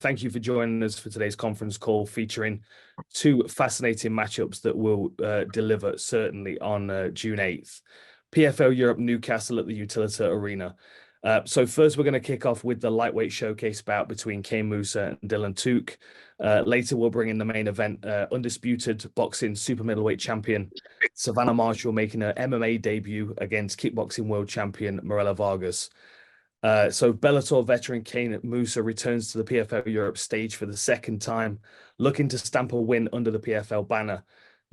Thank you for joining us for today's conference call featuring two fascinating matchups that will deliver certainly on June 8th. PFL Europe Newcastle at the Utilita Arena. So first, we're going to kick off with the lightweight showcase bout between Kane Mousah and Dylan Tuke. Later, we'll bring in the main event, undisputed boxing super middleweight champion Savannah Marshall making her MMA debut against kickboxing world champion Mirela Vargas. So Bellator veteran Kane Mousah returns to the PFL Europe stage for the second time, looking to stamp a win under the PFL banner.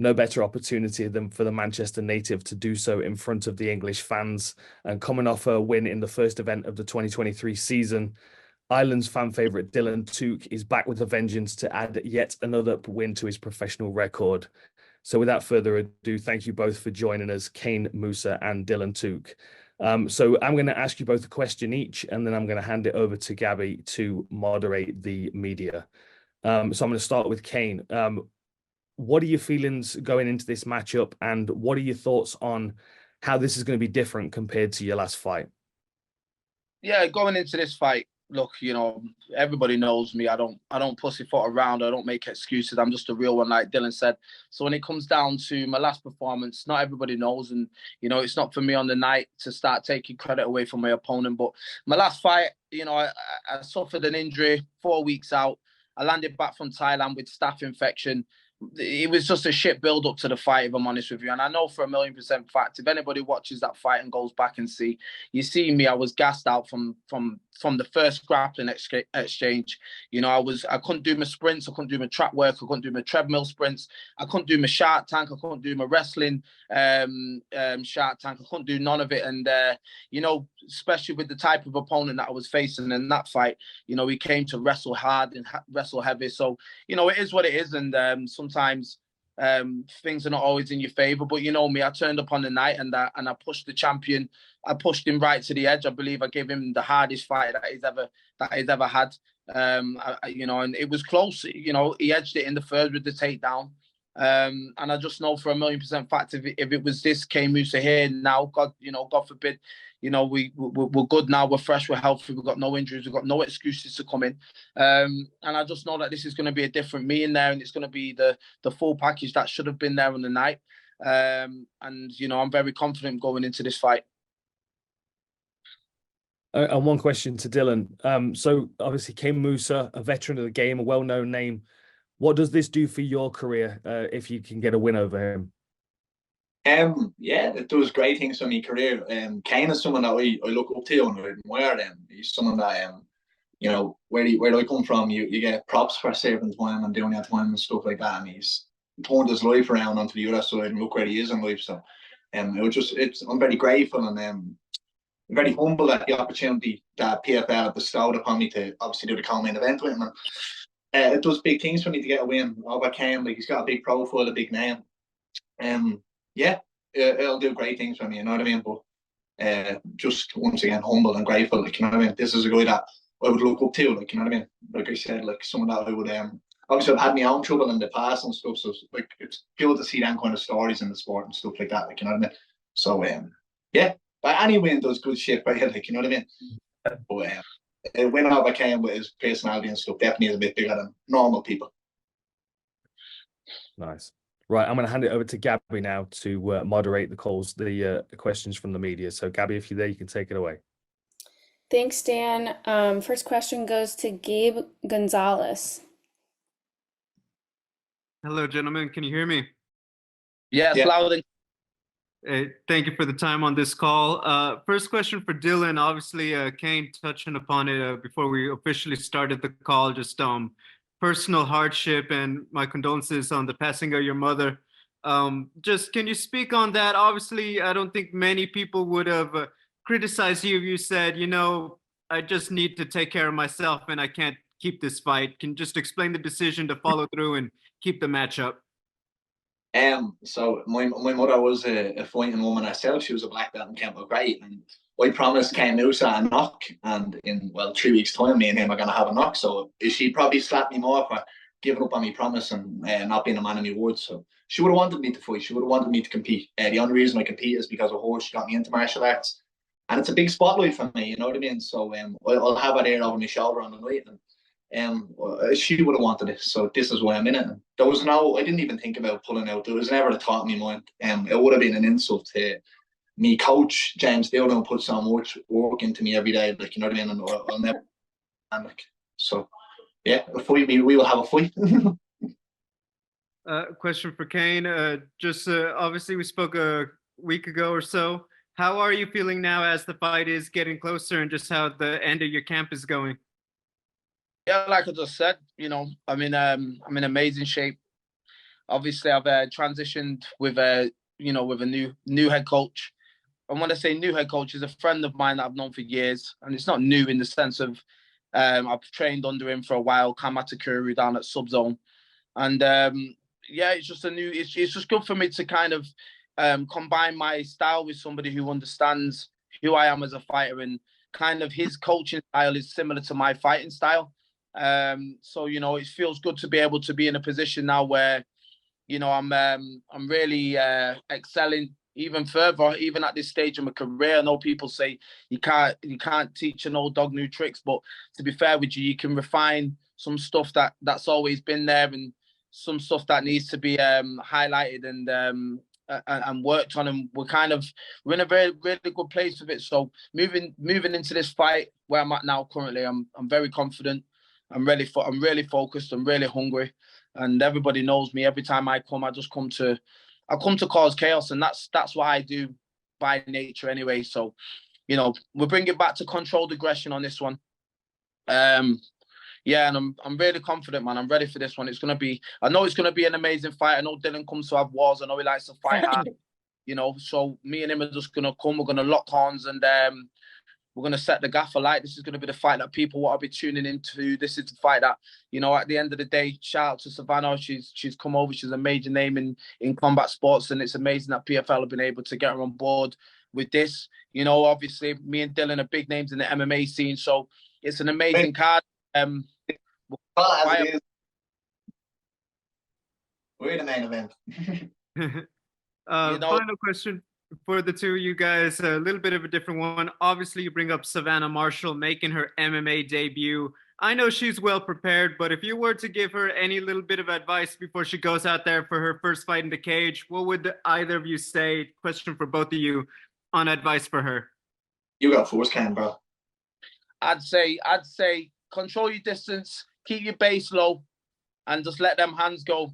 No better opportunity than for the Manchester native to do so in front of the English fans. And coming off a win in the first event of the 2023 season, Ireland's fan favourite Dylan Tuke is back with a vengeance to add yet another win to his professional record. So without further ado, thank you both for joining us, Kane Mousah and Dylan Tuke. So I'm going to ask you both a question each, and then I'm going to hand it over to Gabby to moderate the media. So I'm going to start with Kane. What are your feelings going into this matchup, and what are your thoughts on how this is going to be different compared to your last fight? Yeah, going into this fight, look, you know, everybody knows me. I don't pussyfoot around. I don't make excuses. I'm just a real one, like Dylan said. So when it comes down to my last performance, not everybody knows, and you know, it's not for me on the night to start taking credit away from my opponent. But my last fight, you know, I suffered an injury 4 weeks out. I landed back from Thailand with staph infection. It was just a shit build up to the fight, if I'm honest with you. And I know for 1,000,000% fact, if anybody watches that fight and goes back and you see me, I was gassed out from the first grappling exchange. You know, I couldn't do my sprints, I couldn't do my track work, I couldn't do my treadmill sprints, I couldn't do my shark tank, I couldn't do my wrestling shark tank, I couldn't do none of it. And you know, especially with the type of opponent that I was facing in that fight, you know, he came to wrestle hard and wrestle heavy. So, you know, it is what it is. And sometimes things are not always in your favor, but you know me, I turned up on the night and I pushed the champion. I pushed him right to the edge. I believe I gave him the hardest fight that he's ever had. You know, and it was close. You know, he edged it in the third with the takedown. And I just know for 1,000,000% fact, if it was this Kane Mousah here now, God forbid, you know, we're good now, we're fresh, we're healthy, we've got no injuries, we've got no excuses to come in. And I just know that this is going to be a different me in there, and it's going to be the full package that should have been there on the night. And, you know, I'm very confident going into this fight. And one question to Dylan. So obviously Kane Mousah, a veteran of the game, a well-known name. What does this do for your career if you can get a win over him? Yeah, it does great things for my career. Kane is someone that I look up to and I admire. He's someone that you know, where I come from, you get props for saving time and doing your time and stuff like that. And he's turned his life around onto the other side and look where he is in life. So, I'm very grateful and very humble at the opportunity that PFL bestowed upon me to obviously do the co-main event with him. And it does big things for me to get a win over Kane. Like, he's got a big profile, a big name. Yeah, it'll do great things for me, you know what I mean? But just once again, humble and grateful, like, you know what I mean? This is a guy that I would look up to, like, you know what I mean? Like I said, like, someone that I would, obviously I've had my own trouble in the past and stuff, so like, it's cool to see them kind of stories in the sport and stuff like that, like, you know what I mean? So, yeah, but any win does good shit for you, like, you know what I mean? But a win over Kane with his personality and stuff definitely is a bit bigger than normal people. Nice. Right, I'm going to hand it over to Gabby now to moderate the calls, the questions from the media. So, Gabby, if you're there, you can take it away. Thanks, Dan. First question goes to Gabe Gonzalez. Hello, gentlemen. Can you hear me? Yes, yeah. Loud. Thank you for the time on this call. First question for Dylan. Obviously, Kane touching upon it before we officially started the call, just personal hardship and my condolences on the passing of your mother. Just can you speak on that? Obviously, I don't think many people would have criticized you if you said, you know, I just need to take care of myself and I can't keep this fight. Can you just explain the decision to follow through and keep the match up? So my mother was a fighting woman herself. She was a black belt in Kempo Great, and I promised Kane Mousah a knock, and in 3 weeks' time, me and him are gonna have a knock. So she probably slapped me more for giving up on my promise and not being a man of my word. So she would have wanted me to fight. She would have wanted me to compete. The only reason I compete is because of her. She got me into martial arts, and it's a big spotlight for me. You know what I mean? So I'll have her there over my shoulder on the night, and She would have wanted this, so this is why I'm in it. I didn't even think about pulling out. There was never a thought in my mind. It would have been an insult to me coach James Dillon put so much work into me every day, like, you know what I mean, and I'll never, and like, so yeah, a fight, we will have a fight. Question for Kane. Obviously we spoke a week ago or so. How are you feeling now as the fight is getting closer, and just how the end of your camp is going? Yeah, like I just said, I'm in amazing shape. Obviously, I've transitioned with a new head coach. And when I say new head coach, is a friend of mine that I've known for years, and it's not new in the sense of I've trained under him for a while, Kamatakuru down at Subzone, and it's just it's just good for me to kind of combine my style with somebody who understands who I am as a fighter, and kind of his coaching style is similar to my fighting style. So it feels good to be able to be in a position now where I'm really excelling even further, even at this stage of my career. I know people say you can't teach an old dog new tricks, but to be fair with you, you can refine some stuff that's always been there, and some stuff that needs to be highlighted and worked on. And we're in a very, really good place with it. So moving into this fight where I'm at now currently, I'm very confident. I'm really focused. I'm really hungry, and everybody knows me. Every time I come to cause chaos, and that's what I do by nature anyway. So, we're bringing back to controlled aggression on this one. And I'm really confident, man. I'm ready for this one. I know it's gonna be an amazing fight. I know Dylan comes to have wars. I know he likes to fight hard. So me and him are just gonna come. We're gonna lock horns, and we're going to set the gaffer light. This is going to be the fight that people want to be tuning into. This is the fight that, at the end of the day, shout out to Savannah. She's come over. She's a major name in combat sports, and it's amazing that PFL have been able to get her on board with this. Obviously, me and Dylan are big names in the MMA scene, so it's an amazing card. We're the main event. Final question for the two of you guys, a little bit of a different one. Obviously, you bring up Savannah Marshall making her MMA debut. I know she's well prepared, but if you were to give her any little bit of advice before she goes out there for her first fight in the cage, what would either of you say? Question for both of you on advice for her. You got force, Ken, bro. I'd say control your distance, keep your base low, and just let them hands go.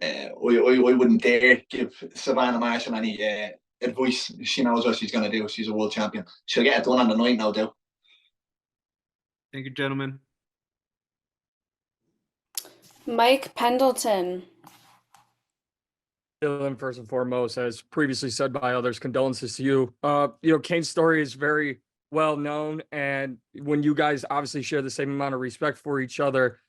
I wouldn't dare give Savannah Marshall any advice. She knows what she's going to do. She's a world champion. She'll get it done on the night, no doubt. Thank you, gentlemen. Mike Pendleton. Dylan, first and foremost, as previously said by others, condolences to you. Kane's story is very well known, and when you guys obviously share the same amount of respect for each other,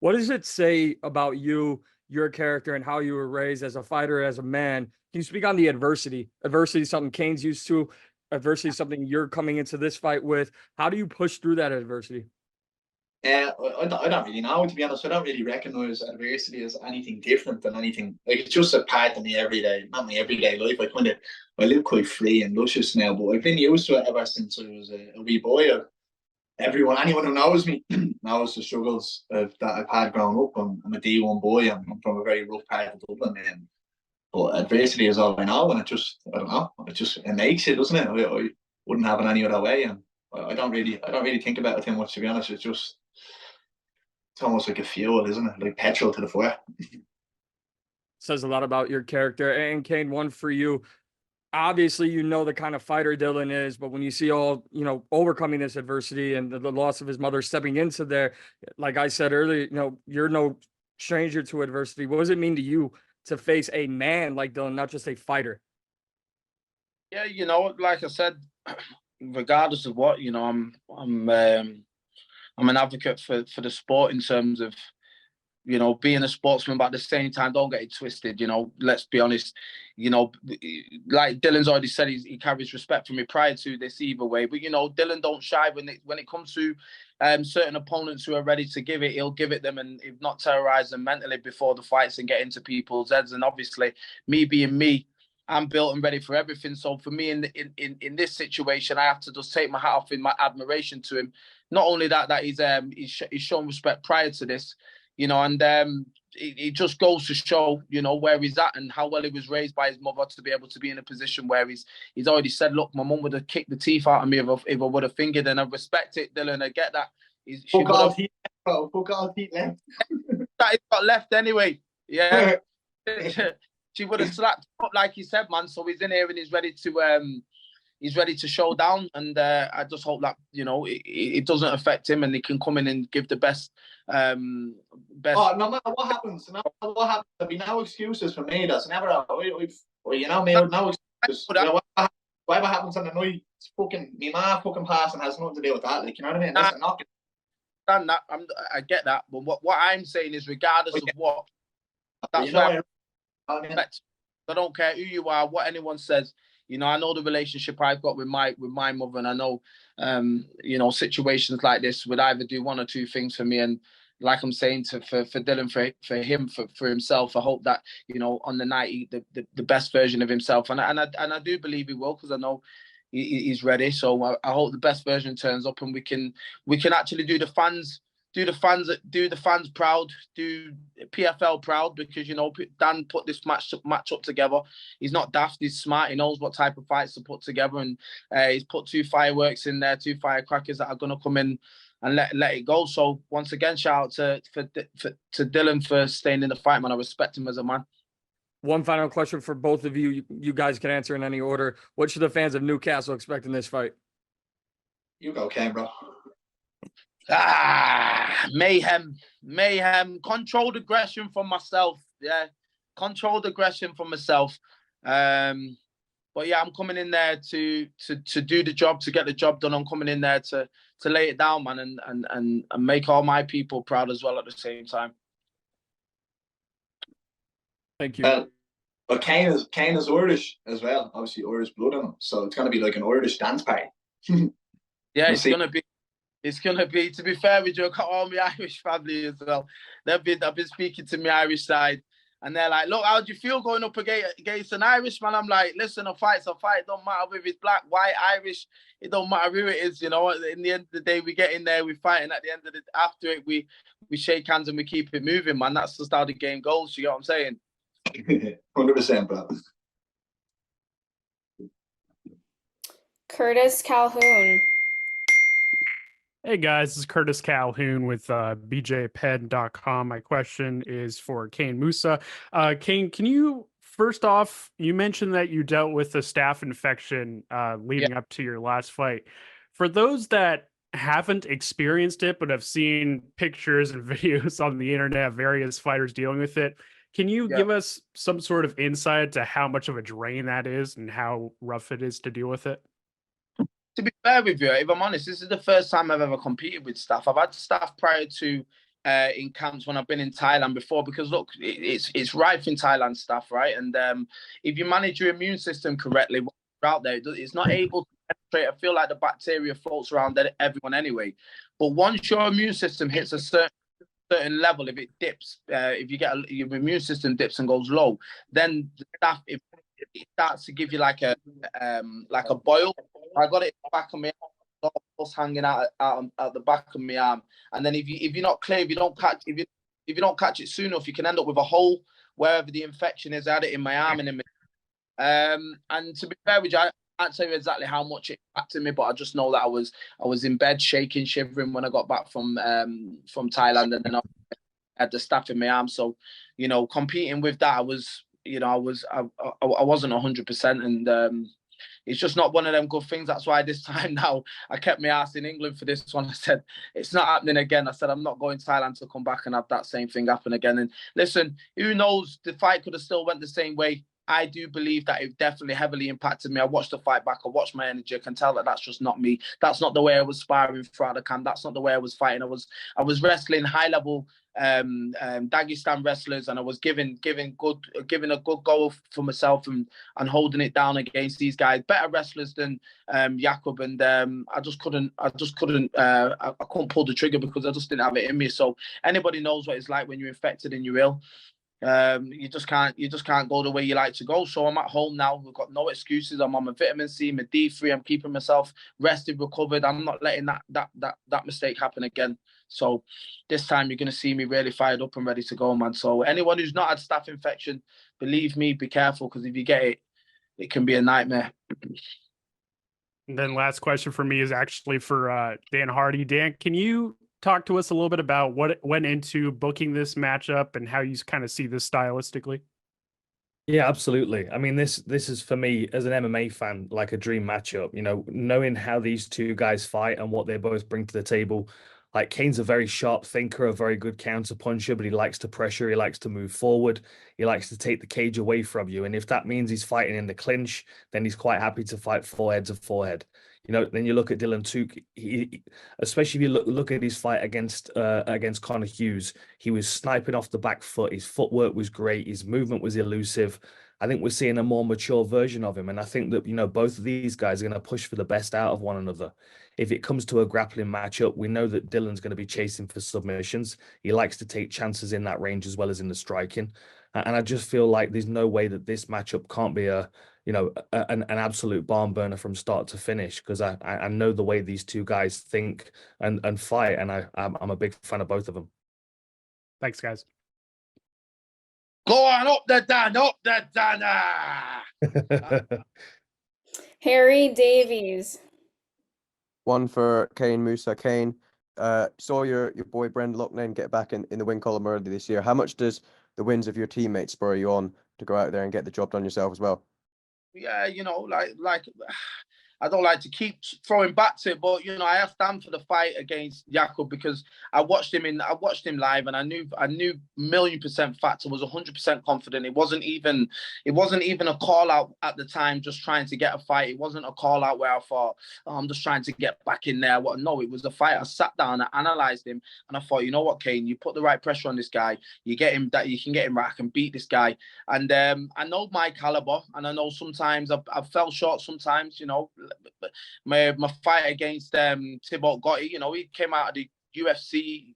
what does it say about you, your character, and how you were raised as a fighter, as a man? Can you speak on the adversity? Adversity is something Kane's used to. Adversity is something you're coming into this fight with. How do you push through that adversity? I don't really know, to be honest. I don't really recognise adversity as anything different than anything. Like, it's just a part of me every day, not my everyday life. I live quite free and luscious now, but I've been used to it ever since I was a wee boy. Anyone who knows me knows the struggles that I've had growing up. I'm a D1 boy. I'm from a very rough part of Dublin, but adversity is all I know, and I don't know. It makes it, doesn't it? I wouldn't have it any other way, and I don't really think about it too much, to be honest. It's almost like a fuel, isn't it? Like petrol to the fire. Says a lot about your character. And Kane, one for you. Obviously, the kind of fighter Dylan is, but when you see all, overcoming this adversity and the loss of his mother, stepping into there, like I said earlier, you're no stranger to adversity. What does it mean to you to face a man like Dylan, not just a fighter? Yeah, like I said, regardless of what, I'm an advocate for the sport in terms of, being a sportsman, but at the same time, don't get it twisted. Let's be honest. Like Dylan's already said, he carries respect for me prior to this either way. But Dylan don't shy when it comes to certain opponents who are ready to give it. He'll give it them, and if not, terrorize them mentally before the fights and get into people's heads. And obviously, me being me, I'm built and ready for everything. So for me, in this situation, I have to just take my hat off in my admiration to him. Not only that he's shown respect prior to this, you know, and it just goes to show, you know, where he's at and how well he was raised by his mother to be able to be in a position where he's already said, look, my mum would have kicked the teeth out of me if I would have fingered, and I respect it, Dylan. I get that. She got left anyway. Yeah. She would have slapped up, like he said, man. So he's in here and he's ready to show down. And I just hope that, you know, it doesn't affect him and he can come in and give the best. Oh, no matter what happens, there'll be no excuses for me. That's never. You know me, no excuses. You know, whatever happens on the night, it's fucking me ma fucking passing has nothing to do with that. Like, you know what I mean? That's not. I get that, but what I'm saying is, regardless of what, that's why I don't care who you are, what anyone says. You know, I know the relationship I've got with my mother, and I know, you know, situations like this would either do one or two things for me. And like I'm saying for Dylan, for him, for himself, I hope that, you know, on the night the best version of himself, and I do believe he will, because I know he's ready. So I hope the best version turns up, and we can actually do the fans proud, do PFL proud, because, you know, Dan put this match up together. He's not daft, he's smart, he knows what type of fights to put together, and he's put 2 fireworks in there, 2 firecrackers that are going to come in and let it go. So once again, shout out to Dylan for staying in the fight, man. I respect him as a man. One final question for both of you. You guys can answer in any order. What should the fans of Newcastle expect in this fight? You go, Kane, bro. Mayhem, controlled aggression from myself. Yeah, controlled aggression from myself. But yeah, I'm coming in there to do the job, to get the job done. I'm coming in there to lay it down, man, and make all my people proud as well at the same time. Thank you. But Kane is Irish as well. Obviously, Irish blood in him, so it's going to be like an Irish dance party. Yeah, it's going to be. It's going to be, to be fair with you, I've got all my Irish family as well. I've been speaking to my Irish side, and they're like, look, how do you feel going up against an Irishman? I'm like, listen, a fight's a fight. It don't matter if it's black, white, Irish. It don't matter who it is, you know. In the end of the day, we get in there, we fight, and at the end of after it, we shake hands and we keep it moving, man. That's just how the game goes. You know what I'm saying? 100%, bro. Curtis Calhoun. Hey guys, this is Curtis Calhoun with bjpen.com. My question is for Kane Mousah. Kane, can you, first off, you mentioned that you dealt with a staph infection leading up to your last fight. For those that haven't experienced it but have seen pictures and videos on the internet of various fighters dealing with it, can you give us some sort of insight to how much of a drain that is and how rough it is to deal with it? To be fair with you, if I'm honest, this is the first time I've ever competed with staph. I've had staph prior to in camps when I've been in Thailand before, because look, it's rife in Thailand, staph, right? And if you manage your immune system correctly, when you're out there, it's not able to penetrate. I feel like the bacteria floats around everyone anyway. But once your immune system hits a certain level, if it dips, if you get your immune system dips and goes low, then the staph, it starts to give you like a boil. I got it in the back of my arm, hanging out the back of my arm, and then if you're not clear, if you don't catch it soon enough, you can end up with a hole wherever the infection is. I had it in my arm and in my and to be fair with you, I can't tell you exactly how much it impacted me, but I just know that I was in bed shaking, shivering when I got back from Thailand, and then I had the staph in my arm. So, you know, competing with that, I wasn't 100%, and it's just not one of them good things. That's why this time now I kept my ass in England for this one. I said, it's not happening again. I said, I'm not going to Thailand to come back and have that same thing happen again. And listen, who knows? The fight could have still went the same way. I do believe that it definitely heavily impacted me. I watched the fight back. I watched my energy. I can tell that that's just not me. That's not the way I was sparring throughout the camp. That's not the way I was fighting. I was wrestling high level Dagestan wrestlers, and I was giving a good go for myself and holding it down against these guys, better wrestlers than Jakub, and I couldn't pull the trigger because I just didn't have it in me. So anybody knows what it's like when you're infected and you're ill. You just can't go the way you like to go. So I'm at home now. We've got no excuses. I'm on my vitamin C, my D3. I'm keeping myself rested, recovered. I'm not letting that mistake happen again. So this time you're gonna see me really fired up and ready to go, man. So anyone who's not had staph infection, believe me, be careful, because if you get it, it can be a nightmare. And then last question for me is actually for Dan Hardy. Dan, can you talk to us a little bit about what went into booking this matchup and how you kind of see this stylistically? Yeah, absolutely. I mean, this is for me as an MMA fan like a dream matchup. You know, knowing how these two guys fight and what they both bring to the table. Like, Kane's a very sharp thinker, a very good counter puncher, but he likes to pressure. He likes to move forward. He likes to take the cage away from you. And if that means he's fighting in the clinch, then he's quite happy to fight forehead to forehead. You know, then you look at Dylan Tuke, especially if you look at his fight against Conor Hughes, he was sniping off the back foot. His footwork was great. His movement was elusive. I think we're seeing a more mature version of him. And I think that, you know, both of these guys are going to push for the best out of one another. If it comes to a grappling matchup, we know that Dylan's going to be chasing for submissions. He likes to take chances in that range as well as in the striking. And I just feel like there's no way that this matchup can't be an absolute barn burner from start to finish, because I know the way these two guys think and fight, and I'm a big fan of both of them. Thanks, guys. Go on, up the Dan. Harry Davies. One for Kane Mousah. Kane, saw your boy Brendan Loughnane get back in the win column early this year. How much does the wins of your teammates spur you on to go out there and get the job done yourself as well? Yeah, you know, like I don't like to keep throwing back to it, but you know, I asked Dan for the fight against Jakub because I watched him live, and I knew 1,000,000% factor, was 100% confident. It wasn't even a call out at the time, just trying to get a fight. It wasn't a call out where I thought, oh, I'm just trying to get back in there. No, it was a fight. I sat down, I analyzed him, and I thought, you know what, Kane, you put the right pressure on this guy. You can get him right. I can beat this guy. And I know my caliber, and I know sometimes I've fell short sometimes, you know. My fight against Thibault Gotti, you know, he came out of the UFC.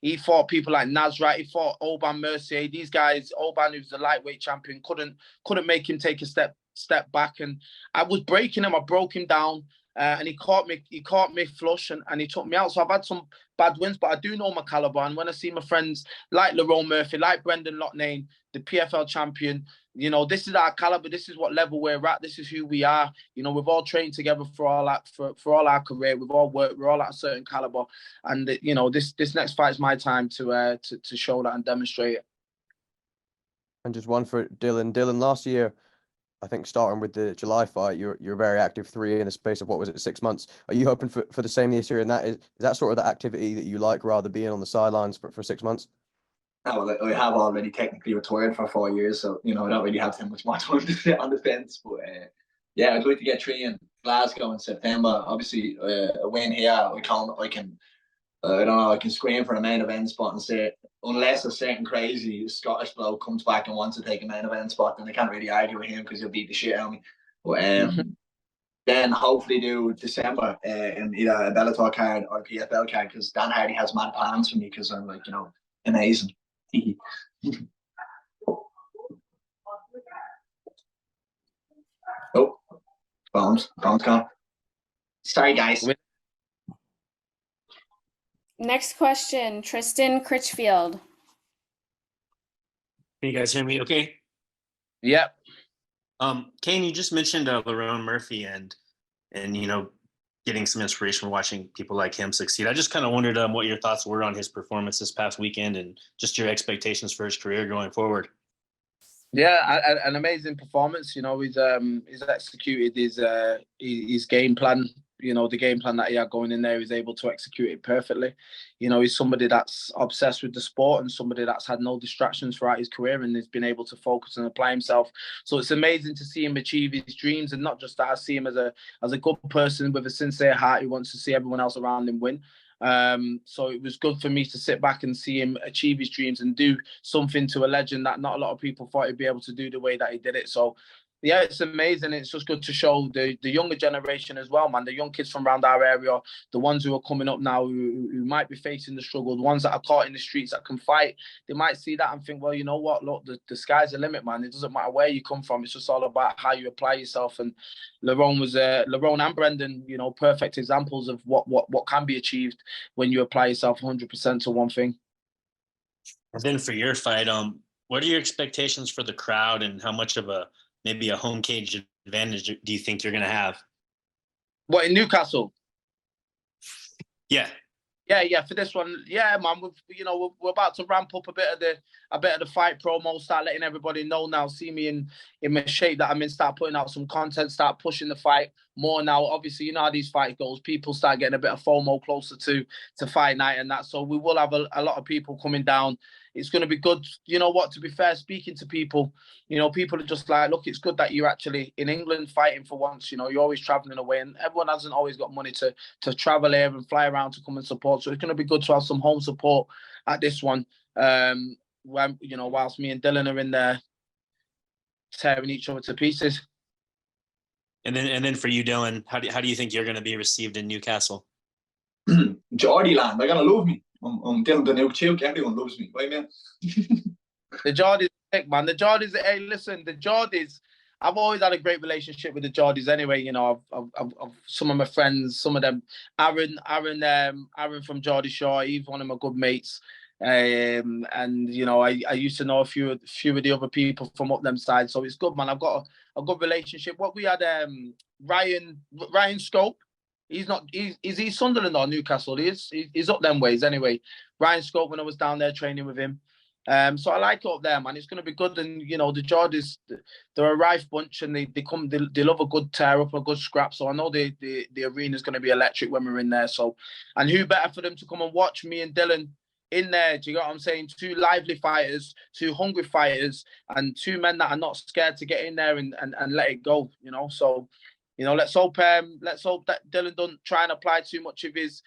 He fought people like Nasrat. He fought Oban Mercier. These guys, Oban, who's the lightweight champion, couldn't make him take a step back. And I was breaking him. I broke him down, and he caught me flush, and he took me out. So I've had some bad wins, but I do know my caliber. And when I see my friends like Lerone Murphy, like Brendan Loughnane, the PFL champion, you know, this is our caliber. This is what level we're at. This is who we are. You know, we've all trained together for all our career. We've all worked. We're all at a certain caliber. And you know, this next fight is my time to show that and demonstrate it. And just one for Dylan. Dylan, last year, I think starting with the July fight, you're very active 3 in the space of, what was it, 6 months. Are you hoping for the same this year? And is that sort of the activity that you like, rather being on the sidelines for 6 months? No, I have already technically retired for 4 years, so you know I don't really have too much more time to sit on the fence. But yeah, I'd like to get 3 in Glasgow in September. Obviously, a win here, I can scream for a main event spot and say, unless a certain crazy Scottish bloke comes back and wants to take a main event spot, then I can't really argue with him because he'll beat the shit out of me. But then hopefully do December in either a Bellator card or a PFL card, because Dan Hardy has mad plans for me, because I'm like, you know, amazing. Oh, phone's gone. Sorry, guys. Next question, Tristan Critchfield. Can you guys hear me okay? Yep. Kane, you just mentioned Lerone Murphy and you know, getting some inspiration from watching people like him succeed. I just kind of wondered what your thoughts were on his performance this past weekend and just your expectations for his career going forward. Yeah, an amazing performance. You know, he's executed his game plan. You know, the game plan that he had going in there, he's able to execute it perfectly. You know, he's somebody that's obsessed with the sport and somebody that's had no distractions throughout his career and has been able to focus and apply himself. So it's amazing to see him achieve his dreams, and not just that, I see him as a good person with a sincere heart who wants to see everyone else around him win. So it was good for me to sit back and see him achieve his dreams and do something to a legend that not a lot of people thought he'd be able to do the way that he did it. So Yeah, it's amazing. It's just good to show the younger generation as well, man. The young kids from around our area, the ones who are coming up now, who might be facing the struggle, the ones that are caught in the streets that can fight. They might see that and think, well, you know what? Look, the sky's the limit, man. It doesn't matter where you come from. It's just all about how you apply yourself. And Lerone and Brendan, you know, perfect examples of what can be achieved when you apply yourself 100% to one thing. And then for your fight, what are your expectations for the crowd, and how much of maybe a home cage advantage do you think you're going to have? What, in Newcastle? Yeah. Yeah, for this one, yeah, man. We're about to ramp up a bit of the fight promo, start letting everybody know now. See me in my shape that I'm in. Start putting out some content. Start pushing the fight more now. Obviously, you know how these fight goes. People start getting a bit of FOMO closer to fight night and that. So we will have a lot of people coming down. It's going to be good. You know what? To be fair, speaking to people, you know, people are just like, look, it's good that you're actually in England fighting for once. You know, you're always traveling away, and everyone hasn't always got money to travel here and fly around to come and support. So it's going to be good to have some home support at this one. When, you know, whilst me and Dylan are in there tearing each other to pieces. And then for you, Dylan, how do you think you're going to be received in Newcastle? Geordie land, they're going to love me. I'm Dylan the new Tuke. Everyone loves me. Right, man? The Geordies, man. The Geordies. Hey, listen, the Geordies. I've always had a great relationship with the Geordies. Anyway, you know, I've some of my friends, some of them. Aaron from Geordie Shore. He's one of my good mates. And you know, I used to know a few of the other people from up them side. So it's good, man. I've got a good relationship. What we had, Ryan Scope. Is he Sunderland or Newcastle? He's up them ways anyway. Ryan Scope, when I was down there training with him. So I like it up there, man. It's going to be good. And, you know, the Geordies, they're a rife bunch, and they love a good tear up, a good scrap. So I know the arena is going to be electric when we're in there. So, and who better for them to come and watch me and Dylan in there? Do you get what I'm saying? Two lively fighters, two hungry fighters, and two men that are not scared to get in there and let it go, you know? So, you know, let's hope that Dylan don't try and apply too much of his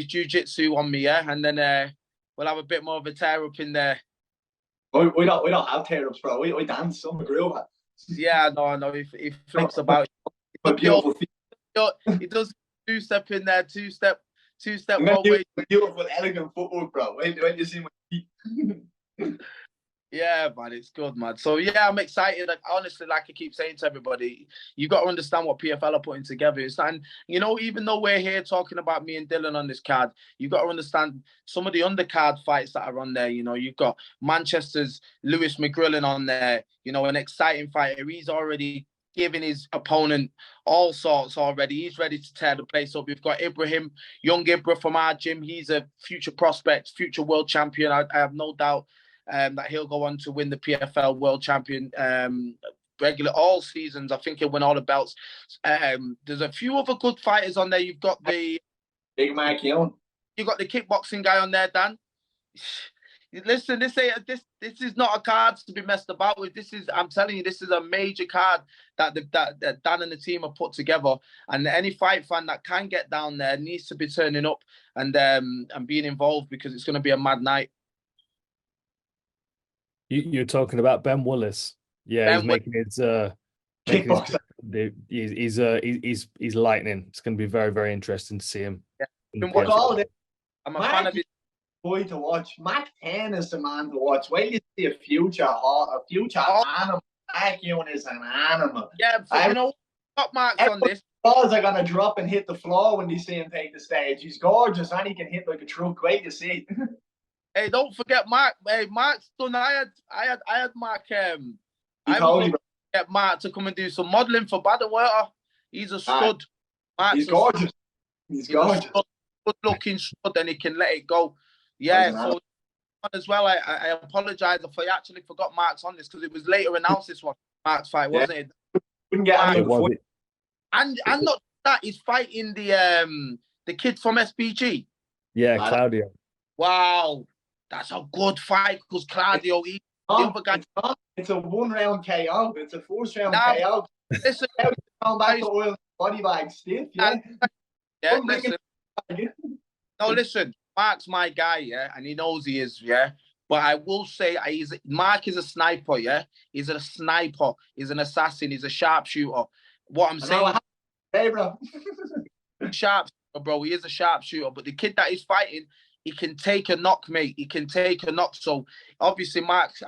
jiu-jitsu on me, yeah? And then we'll have a bit more of a tear up in there. We don't have tear ups, bro. We dance on the grill. Yeah, no, he flips about. He does two-step in there, two-step one way. Beautiful, elegant footwork, bro. When you see my Yeah, man, it's good, man. So yeah, I'm excited. Like, honestly, like I keep saying to everybody, you got to understand what PFL are putting together. And you know, even though we're here talking about me and Dylan on this card, you got to understand some of the undercard fights that are on there. You know, you've got Manchester's Lewis McGrillen on there. You know, an exciting fighter. He's already giving his opponent all sorts already. He's ready to tear the place up. We've got Ibrahim, young Ibra from our gym. He's a future prospect, future world champion. I have no doubt that he'll go on to win the PFL World Champion regular all seasons. I think he'll win all the belts. There's a few other good fighters on there. You've got the Big Mike Young. You've got the kickboxing guy on there, Dan. Listen, this is not a card to be messed about with. I'm telling you, this is a major card that Dan and the team have put together. And any fight fan that can get down there needs to be turning up and being involved, because it's going to be a mad night. You're talking about Ben Willis. Yeah, he's making his kickboxer. He's lightning. It's going to be very, very interesting to see him. Yeah. I'm a fan of his boy to watch. Mac 10 is the man to watch. When you see a future animal, Mac Young is an animal. Yeah, you know, top marks on this. Balls are gonna drop and hit the floor when they see him take the stage. He's gorgeous and he can hit like a truck. Wait to see. Hey, don't forget Mark. Hey, Mark's done. I had Mark. Get Mark to come and do some modelling for Badwater. He's a stud. He's gorgeous. He's gorgeous. Good looking stud, and he can let it go. Yeah. So as well, I apologise if I actually forgot Mark's on this, because it was later announced this one. Mark's fight, wasn't it? Couldn't get it before. And not that, he's fighting the kid from SBG. Yeah, Claudio. Wow. That's a good fight, because Claudio, the other guy. It's a 1-round KO. It's a 4th-round KO. Listen, going back to oil body bag stiff, yeah. Listen. No, listen. Mark's my guy, yeah, and he knows he is, yeah. But I will say, Mark is a sniper, yeah? He's a sniper. He's an assassin. He's a sharpshooter. What I'm saying... Hey, bro. Sharpshooter, bro. He is a sharpshooter. But the kid that he's fighting, he can take a knock, mate. He can take a knock. So, obviously, Mark's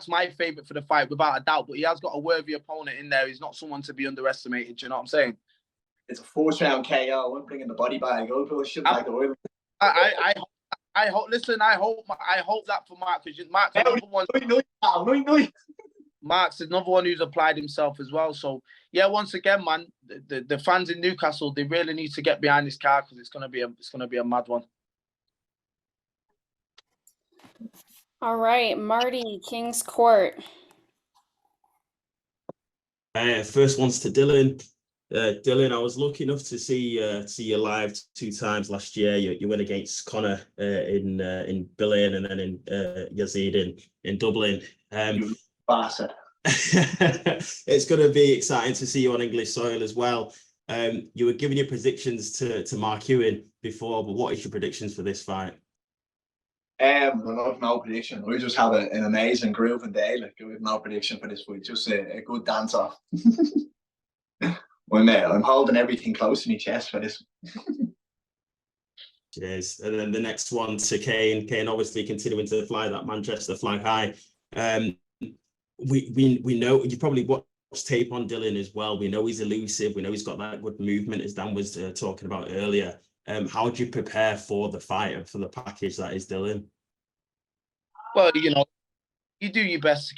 my favourite for the fight, without a doubt. But he has got a worthy opponent in there. He's not someone to be underestimated. Do you know what I'm saying? It's a 4th round KO. I'm bringing the body bag. I'll shit like the oil. I hope. Listen, I hope that for Mark, because Mark's another one. Mark's another one who's applied himself as well. So yeah, once again, man, the fans in Newcastle, they really need to get behind this car, because it's gonna be a mad one. All right, Marty, King's Court. First one's to Dylan. Dylan, I was lucky enough to see you live 2 times last year. You went against Connor in Berlin, and then in Yazid in Dublin. Bastard. It's going to be exciting to see you on English soil as well. You were giving your predictions to Mark Ewan before, but what is your predictions for this fight? No prediction. We just have an amazing grooving day. Like, we have no prediction for this fight. Just a good dance off. I'm holding everything close to my chest for this. Cheers. And then the next one to Kane. Kane obviously continuing to fly that Manchester flag high. We know you probably watched tape on Dylan as well. We know he's elusive. We know he's got that good movement, as Dan was talking about earlier. How do you prepare for the fight and for the package that is Dylan? Well, you do your best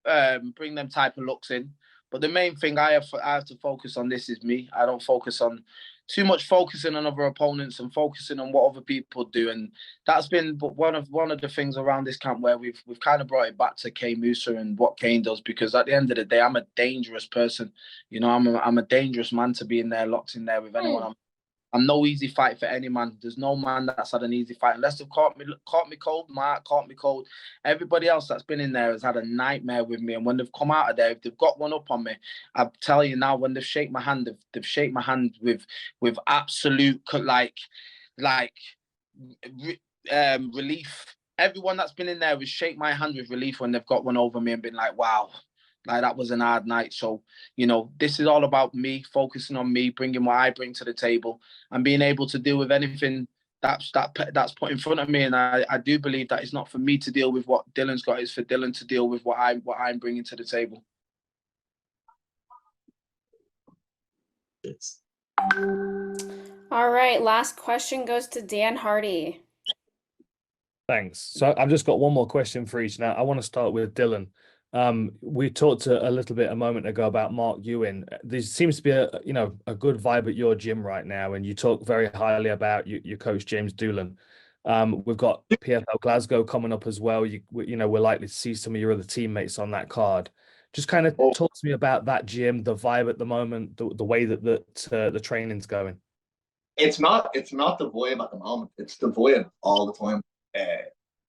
to bring them type of looks in. But the main thing I have to focus on this is me. I don't focus on too much focusing on other opponents and focusing on what other people do. And that's been one of the things around this camp where we've kind of brought it back to Kane Mousah and what Kane does, because at the end of the day, I'm a dangerous person. I'm a dangerous man to be in there, locked in there with anyone. I'm no easy fight for any man. There's no man that's had an easy fight. Unless they've caught me cold, Mark caught me cold. Everybody else that's been in there has had a nightmare with me. And when they've come out of there, if they've got one up on me, I tell you now, when they've shake my hand, they've shake my hand with absolute relief. Everyone that's been in there has shake my hand with relief when they've got one over me and been like, wow. Like, that was an hard night. So, this is all about me, focusing on me, bringing what I bring to the table and being able to deal with anything that's put in front of me. And I do believe that it's not for me to deal with what Dylan's got. It's for Dylan to deal with what I'm bringing to the table. Yes. All right, last question goes to Dan Hardy. Thanks. So I've just got one more question for each now. I want to start with Dylan. We talked a little bit a moment ago about Mark Ewan. There seems to be a good vibe at your gym right now, and you talk very highly about your coach James Doolan. We've got PFL Glasgow coming up as well. We're likely to see some of your other teammates on that card. Just kind of talk to me about that gym, the vibe at the moment, the way that the training's going. It's not the vibe at the moment. It's the vibe all the time.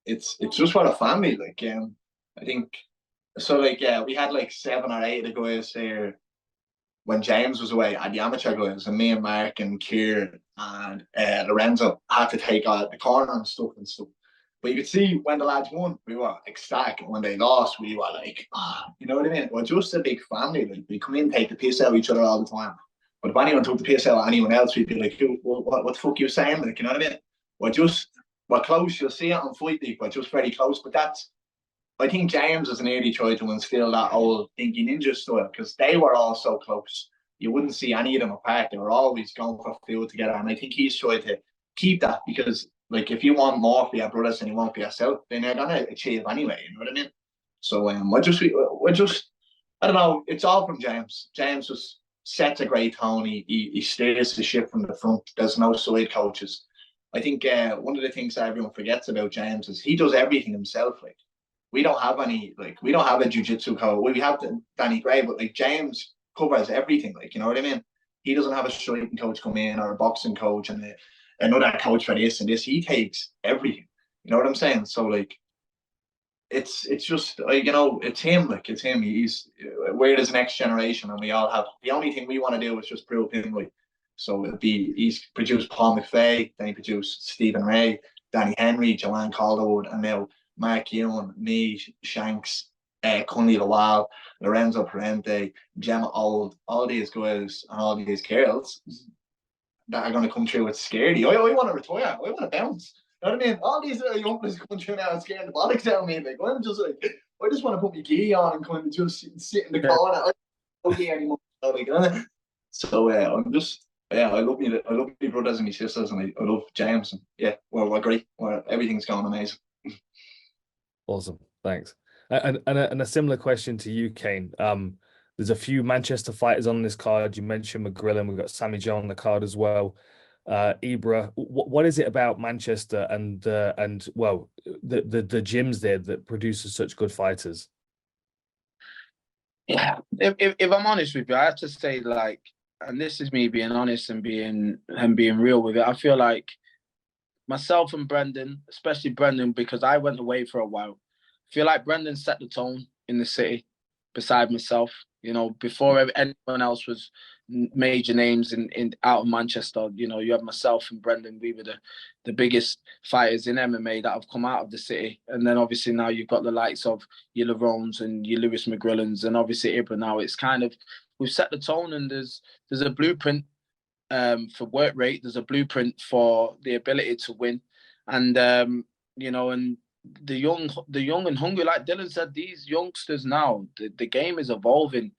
It's just for a family. Like, I think. So, we had 7 or 8 of the guys there when James was away, and the amateur guys, and me and Mark and Kieran and Lorenzo had to take out the corner and stuff. But you could see when the lads won, we were ecstatic. And when they lost, we were like, you know what I mean? We're just a big family. Like, we come in, take the piss out of each other all the time. But if anyone took the piss out of anyone else, we'd be like, what the fuck are you saying? Like, you know what I mean? We're close. You'll see it on Fight League. We're just very close. But I think James was nearly tried to instill that old Dinky Ninja style, because they were all so close. You wouldn't see any of them apart. They were always going for field together. And I think he's tried to keep that, because, if you want more for your brothers and you want for yourself, then you're going to achieve anyway. You know what I mean? So we're just, I don't know. It's all from James. James just sets a great tone. He steers the ship from the front. There's no side coaches. I think one of the things that everyone forgets about James is he does everything himself. We don't have a jiu-jitsu coach. We have Danny Gray, but James covers everything. You know what I mean? He doesn't have a striking coach come in or a boxing coach and another coach for this and this. He takes everything. You know what I'm saying? So it's just it's him. It's him. We're his next generation, and we all have. The only thing we want to do is just prove him right. So he's produced Paul McVeigh, then he produced Stephen Ray, Danny Henry, Joanne Calderwood, and now Mark Ewan, me, Shanks, Cundy Lawal, Lorenzo Parente, Gemma Old, all these guys and all these girls that are going to come through with scaredy. I want to retire. I want to bounce. You know what I mean? All these young players coming through now and scaring the bollocks out of me. Like, I'm just like, I just want to put my gi on and kind of just sit in the corner. I don't gi anymore. Like, so I'm just, I love my brothers and my sisters, and I love James. And yeah, we're great. Everything's going amazing. Awesome, thanks. And a similar question to you, Kane. There's a few Manchester fighters on this card. You mentioned McGrillen. We've got Sammy John on the card as well. Ibra, what is it about Manchester and well, the gyms there that produces such good fighters? Yeah, if I'm honest with you, I have to say, like, and this is me being honest and being real with it. I feel like myself and Brendan, especially Brendan, because I went away for a while. I feel like Brendan set the tone in the city beside myself. You know, before anyone else was major names in out of Manchester, you know, you have myself and Brendan. We were the biggest fighters in MMA that have come out of the city. And then obviously now you've got the likes of your Larones and your Lewis McGrillans and obviously Ibra now. It's kind of, we've set the tone, and there's a blueprint for work rate. There's a blueprint for the ability to win. And, you know, and the young and hungry, like Dylan said, these youngsters now, the game is evolving,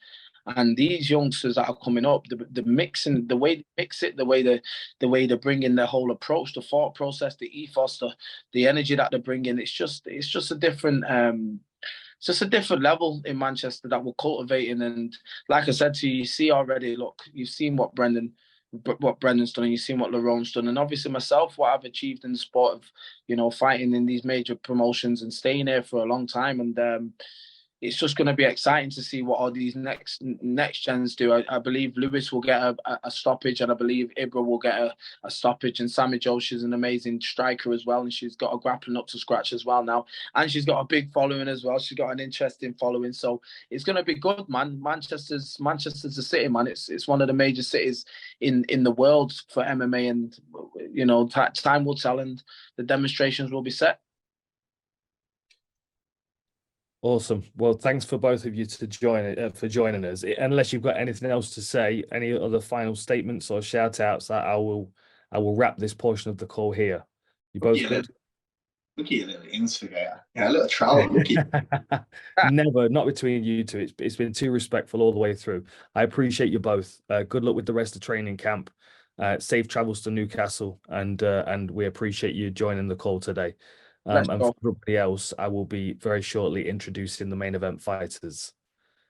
and these youngsters that are coming up, the mixing, the way they mix it, the way they bring in their whole approach, the thought process, the ethos, the energy that they bring in, it's just a different it's just a different level in Manchester that we're cultivating. And like I said to you, you see already, look, you've seen what Brendan's done, and you've seen what Larone's done, and obviously myself, what I've achieved in the sport of, you know, fighting in these major promotions and staying here for a long time. And it's just going to be exciting to see what all these next gens do. I believe Lewis will get a stoppage, and I believe Ibra will get a stoppage. And Sammy Jo, she's an amazing striker as well, and she's got a grappling up to scratch as well now. And she's got a big following as well. She's got an interesting following. So it's going to be good, man. Manchester's a city, man. It's one of the major cities in the world for MMA, and, you know, time will tell, and the demonstrations will be set. Awesome. Well, thanks for both of you for joining us. Unless you've got anything else to say, any other final statements or shout outs, that I will wrap this portion of the call here. You both good? Look at your little Instagram. Yeah, a little travel. Look at Never, not between you two. It's been too respectful all the way through. I appreciate you both. Good luck with the rest of training camp. Safe travels to Newcastle, and we appreciate you joining the call today. And for everybody else, I will be very shortly introducing the main event fighters.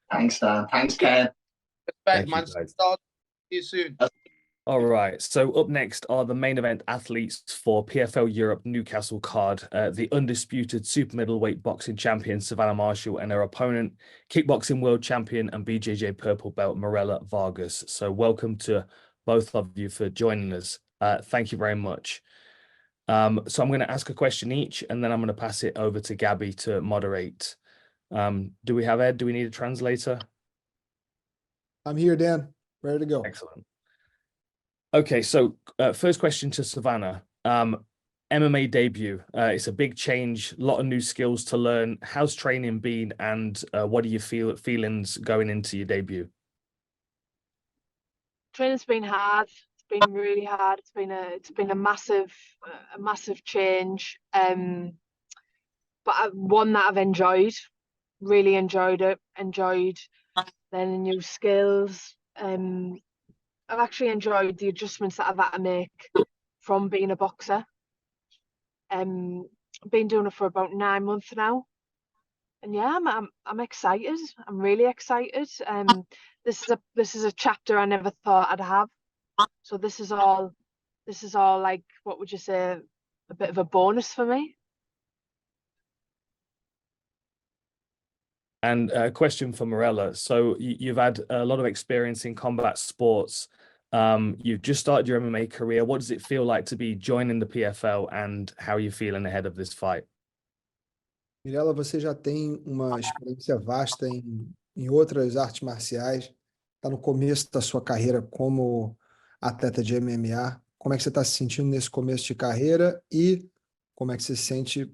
Thanks, Dan. Thanks, Ken. Respect, man. See you soon. All right. So up next are the main event athletes for PFL Europe Newcastle card. The undisputed super middleweight boxing champion Savannah Marshall and her opponent, kickboxing world champion and BJJ purple belt Mirela Vargas. So welcome to both of you for joining us. Thank you very much. So I'm going to ask a question each, and then I'm going to pass it over to Gabby to moderate. Do we have Ed? Do we need a translator? I'm here, Dan. Ready to go. Excellent. Okay, so first question to Savannah. MMA debut. It's a big change, a lot of new skills to learn. How's training been, and what are your feelings going into your debut? Training's been hard. It's been really hard. It's been a massive change. But one that I've enjoyed. Really enjoyed it. Enjoyed learning new skills. I've actually enjoyed the adjustments that I've had to make from being a boxer. Been doing it for about 9 months now, and yeah, I'm excited. I'm really excited. This is a chapter I never thought I'd have. So this is all like, what would you say, a bit of a bonus for me. And a question for Mirela. So you've had a lot of experience in combat sports. You've just started your MMA career. What does it feel like to be joining the PFL, and how are you feeling ahead of this fight? Mirela, você já tem uma experiência vasta em outras artes marciais. Está no começo da sua carreira como atleta de MMA. Como é que você está se sentindo nesse começo de carreira, e como é que você se sente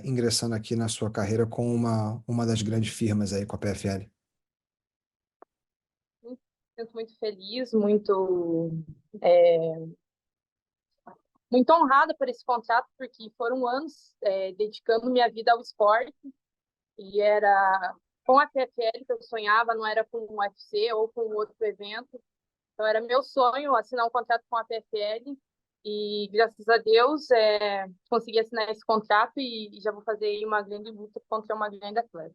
ingressando aqui na sua carreira com uma das grandes firmas aí com a PFL? Sinto muito feliz, muito honrada por esse contrato, porque foram anos dedicando minha vida ao esporte, e era com a PFL que eu sonhava, não era com o UFC ou com outro evento. Então era meu sonho assinar um contrato com a PFL, e graças a Deus consegui assinar esse contrato, e já vou fazer aí uma grande luta contra uma grande atleta.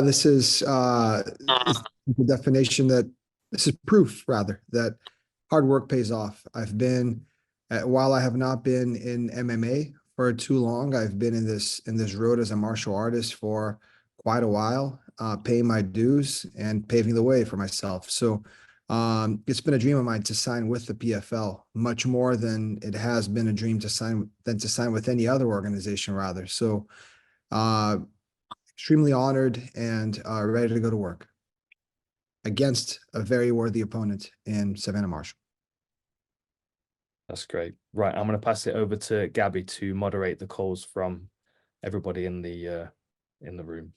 This is the definition that this is proof, rather, that hard work pays off. I've been, while I have not been in MMA for too long, I've been in this road as a martial artist for quite a while, paying my dues and paving the way for myself. So it's been a dream of mine to sign with the PFL, much more than it has been a dream to sign with any other organization, rather. So extremely honored and ready to go to work against a very worthy opponent in Savannah Marshall. That's great. Right, I'm going to pass it over to Gabby to moderate the calls from everybody in the room.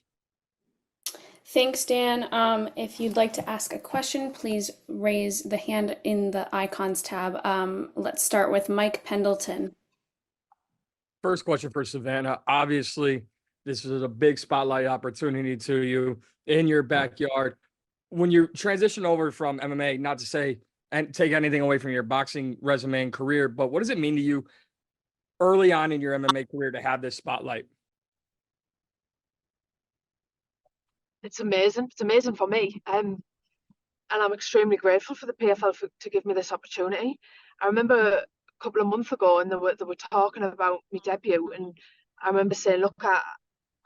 Thanks, Dan. If you'd like to ask a question, please raise the hand in the icons tab. Let's start with Mike Pendleton. First question for Savannah. Obviously, this is a big spotlight opportunity to you in your backyard. When you transition over from MMA, not to say and take anything away from your boxing resume and career, but what does it mean to you early on in your MMA career to have this spotlight? It's amazing. It's amazing for me. And I'm extremely grateful for the PFL to give me this opportunity. I remember a couple of months ago, and they were talking about my debut, and I remember saying, look,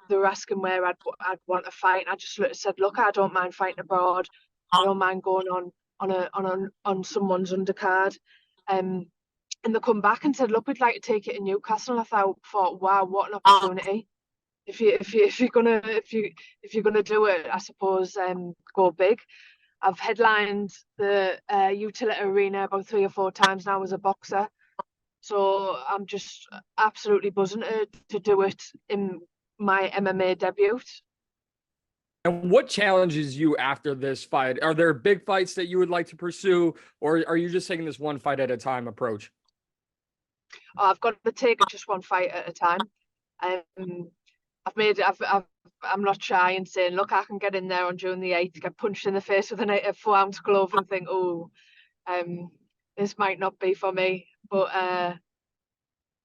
they were asking where I'd want to fight, and I just said, look, I don't mind fighting abroad. I don't mind going on someone's undercard. And they come back and said, look, we'd like to take it in Newcastle. And I thought, wow, what an opportunity. If you're gonna do it, I suppose go big. I've headlined the Utility Arena about 3 or 4 times now as a boxer, so I'm just absolutely buzzing to do it in my MMA debut. And what challenges you after this fight? Are there big fights that you would like to pursue, or are you just taking this one fight at a time approach? I've got to take it just one fight at a time. I'm not shy in saying, look, I can get in there on June the 8th, get punched in the face with a 4-ounce glove and think, oh, this might not be for me. But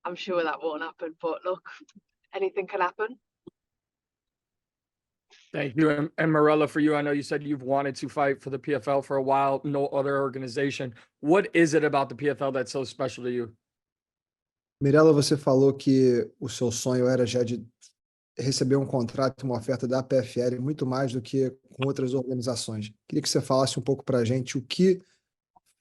I'm sure that won't happen. But look, anything can happen. Thank you. And Mirela, for you, I know you said you've wanted to fight for the PFL for a while, no other organization. What is it about the PFL that's so special to you? Mirela, você falou que o seu sonho era já de receber um contrato, uma oferta da PFL, muito mais do que com outras organizações. Queria que você falasse um pouco para a gente o que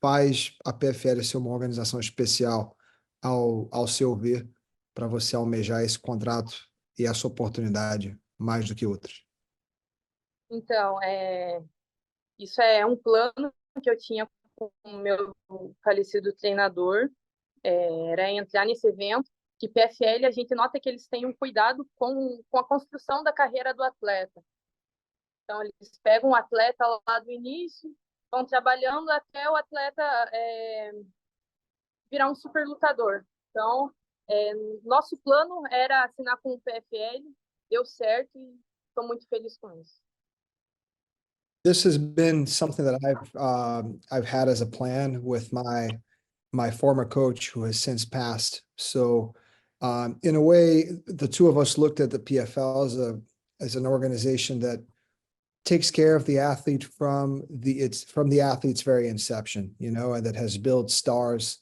faz a PFL ser uma organização especial, ao seu ver, para você almejar esse contrato e essa oportunidade mais do que outras. Então, isso é um plano que eu tinha com o meu falecido treinador, era entrar nesse evento, que PFL, a gente nota que eles têm um cuidado com a construção da carreira do atleta. Então, eles pegam o atleta lá do início, vão trabalhando até o atleta virar um super lutador. Então, nosso plano era assinar com o PFL, deu certo e estou muito feliz com isso. This has been something that I've had as a plan with my former coach, who has since passed. So in a way, the two of us looked at the PFL as an organization that takes care of the athlete from the athlete's very inception, and that has built stars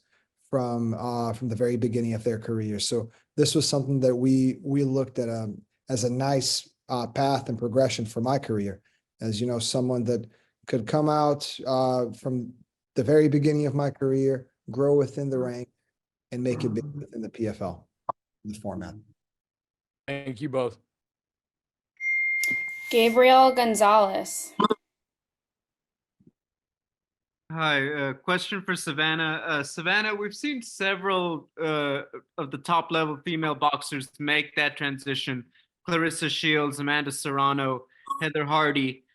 from the very beginning of their career. So this was something that we looked at as a nice path and progression for my career, as someone that could come out from the very beginning of my career, grow within the rank, and make it big within the PFL, the format. Thank you both. Gabriel Gonzalez. Hi, question for Savannah. Savannah, we've seen several of the top level female boxers make that transition. Clarissa Shields, Amanda Serrano, Heather Hardy,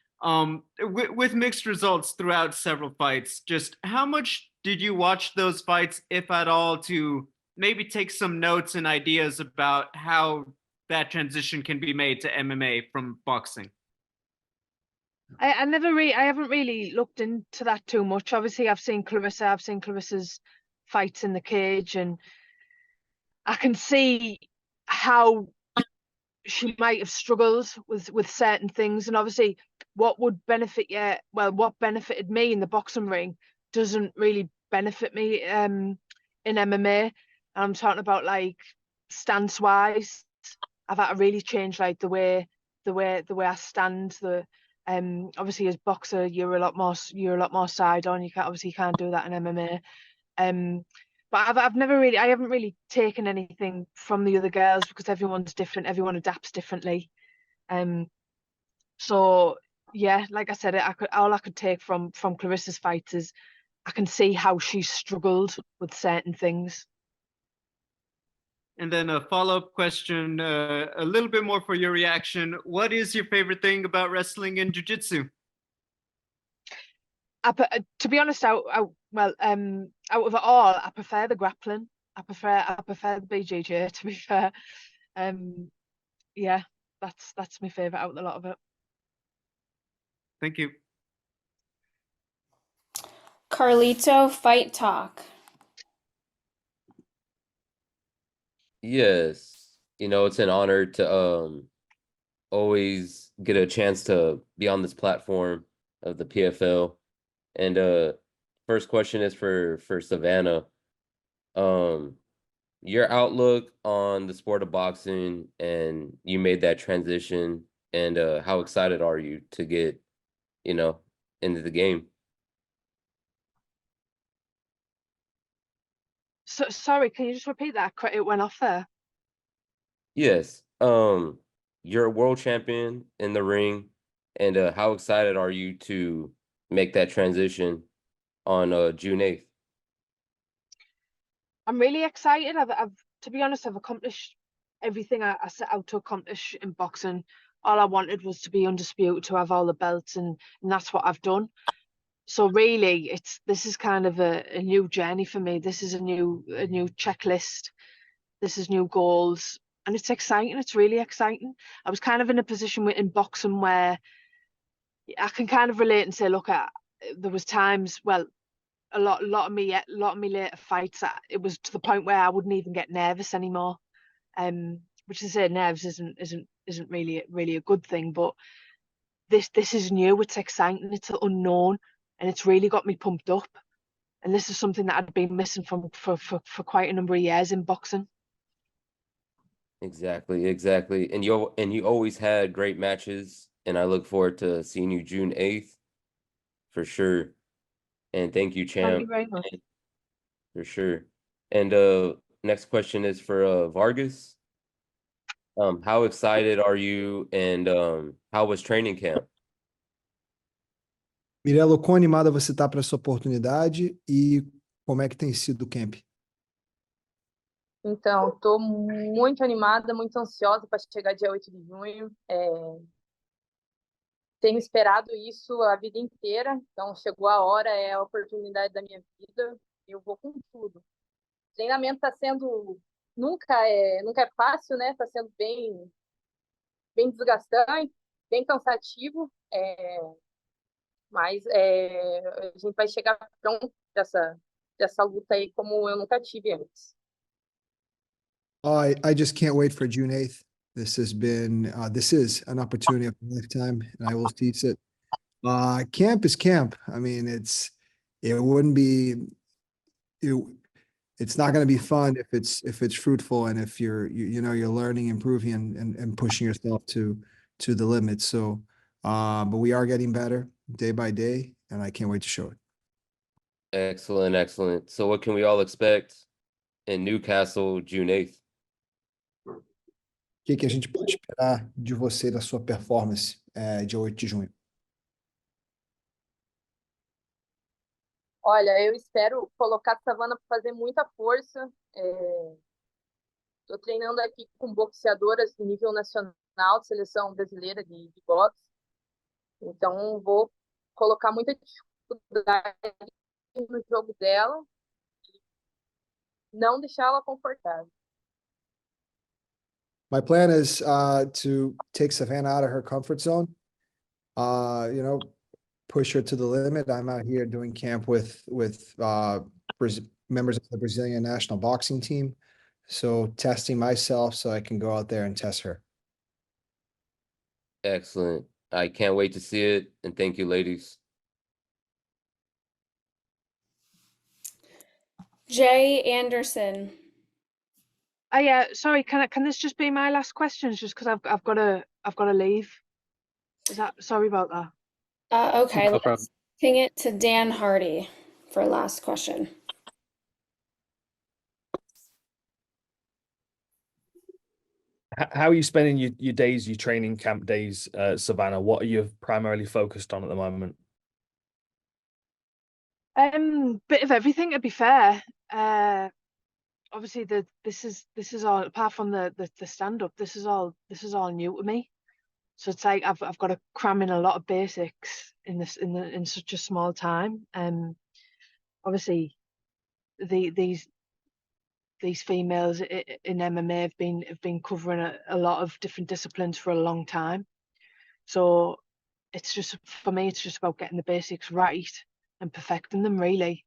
with mixed results throughout several fights. Just how much did you watch those fights, if at all, to maybe take some notes and ideas about how that transition can be made to MMA from boxing? I haven't really looked into that too much. Obviously, I've seen Clarissa's fights in the cage, and I can see how she might have struggled with certain things. And obviously, what benefited me in the boxing ring doesn't really benefit me in MMA. And I'm talking about like stance wise. I've had to really change like the way I stand. Obviously as boxer you're a lot more side on. You can't do that in MMA. But I haven't really taken anything from the other girls because everyone's different. Everyone adapts differently. So yeah, like I said, all I could take from Clarissa's fights is I can see how she struggled with certain things. And then a follow-up question, a little bit more for your reaction. What is your favorite thing about wrestling and jiu-jitsu? To be honest, out of it all, I prefer the grappling. I prefer the BJJ. To be fair, yeah, that's my favorite out of a lot of it. Thank you. Carlito, Fight Talk. Yes, it's an honor to always get a chance to be on this platform of the PFL. And first question is for Savannah. Your outlook on the sport of boxing, and you made that transition, and how excited are you to get, into the game? So sorry, can you just repeat that? It went off there. Yes. You're a world champion in the ring, and how excited are you to make that transition on June 8th? I'm really excited. To be honest, I've accomplished everything I set out to accomplish in boxing. All I wanted was to be undisputed, to have all the belts, and that's what I've done. So really, this is kind of a new journey for me. This is a new checklist. This is new goals, and it's exciting. It's really exciting. I was kind of in a position in boxing where I can kind of relate and say, look, there was times, well, a lot of me later fights, it was to the point where I wouldn't even get nervous anymore. Which to say nerves isn't really a good thing, but this is new. It's exciting. It's unknown, and it's really got me pumped up. And this is something that I'd been missing for quite a number of years in boxing. Exactly. And you always had great matches, and I look forward to seeing you June 8th for sure. And thank you, champ. Thank you very much. For sure. And next question is for Vargas. How excited are you, and how was training camp? Mirela, quão animada você está para essa oportunidade e como é que tem sido o camp? Então, estou muito animada, muito ansiosa para chegar dia 8 de junho. Tenho esperado isso a vida inteira, então chegou a hora, é a oportunidade da minha vida, eu vou com tudo. O treinamento está sendo, nunca é fácil, né? Está sendo bem desgastante, bem cansativo, mas a gente vai chegar pronto dessa luta aí como eu nunca tive antes. I just can't wait for June 8th. This is an opportunity of a lifetime, and I will seize it. Camp is camp. I mean, it's not going to be fun if it's fruitful, and if you're learning, improving, and pushing yourself to the limit. So, but we are getting better day by day, and I can't wait to show it. Excellent. So what can we all expect in Newcastle, June 8th? O que a gente pode esperar de você, da sua performance dia 8 de junho? Olha, eu espero colocar a Savannah para fazer muita força. Estou treinando aqui com boxeadoras de nível nacional, de seleção brasileira de boxe. Então, vou colocar muita dificuldade no jogo dela, não deixar ela confortável. My plan is to take Savannah out of her comfort zone. Push her to the limit. I'm out here doing camp with members of the Brazilian national boxing team. So testing myself so I can go out there and test her. Excellent. I can't wait to see it. And thank you, ladies. Jay Anderson. Yeah, sorry, can this just be my last questions just because I've got to leave? Sorry about that. Okay, No let's problem. ping it to Dan Hardy for last question. How are you spending your days, your training camp days, Savannah? What are you primarily focused on at the moment? Bit of everything, to be fair. Obviously this is all, apart from the stand-up, this is all new to me. So it's like I've got to cram in a lot of basics in such a small time. Obviously these females in MMA have been covering a lot of different disciplines for a long time. So it's just, for me, it's just about getting the basics right and perfecting them, really.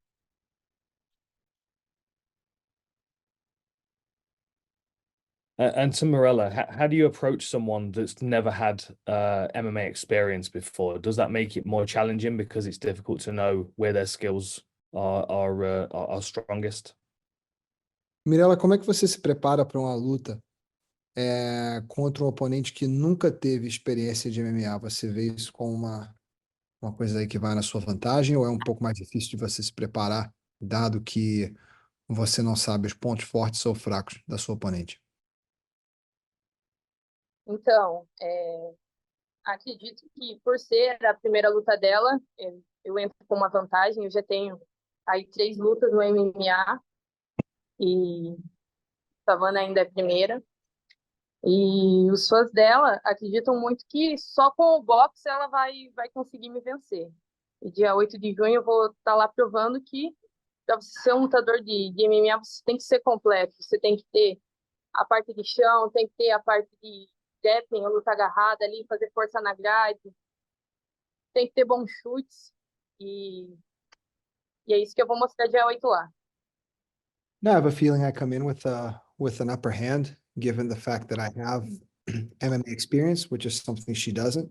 And to Mirela, how do you approach someone that's never had MMA experience before? Does that make it more challenging because it's difficult to know where their skills are strongest? Mirela, como é que você se prepara para uma luta contra um oponente que nunca teve experiência de MMA? Você vê isso como uma coisa aí que vai na sua vantagem ou é um pouco mais difícil de você se preparar, dado que você não sabe os pontos fortes ou fracos da sua oponente? Então, acredito que por ser a primeira luta dela, eu entro com uma vantagem. Eu já tenho aí 3 lutas no MMA e Savannah ainda é a primeira. E os fãs dela acreditam muito que só com o boxe ela vai conseguir me vencer. E dia 8 de junho eu vou estar lá provando que para você ser um lutador de MMA, você tem que ser completo. Você tem que ter a parte de chão, tem que ter a parte de grappling, a luta agarrada ali, fazer força na grade. Tem que ter bons chutes. E é isso que eu vou mostrar dia 8 lá. No, I have a feeling I come in with an upper hand, given the fact that I have MMA experience, which is something she doesn't.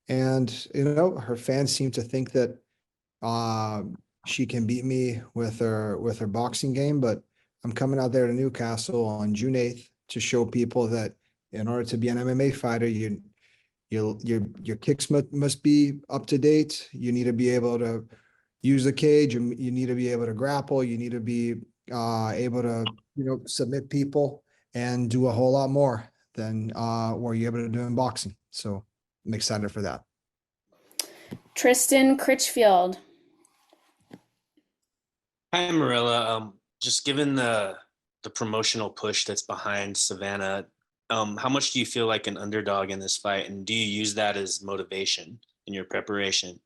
And, her fans seem to think that she can beat me with her boxing game, but I'm coming out there to Newcastle on June 8th to show people that in order to be an MMA fighter, your kicks must be up to date. You need to be able to use the cage. You need to be able to grapple. You need to be able to, submit people and do a whole lot more than what you're able to do in boxing. So I'm excited for that. Tristan Critchfield. Hi, Mirela. Just given the promotional push that's behind Savannah, how much do you feel like an underdog in this fight, and do you use that as motivation in your preparation?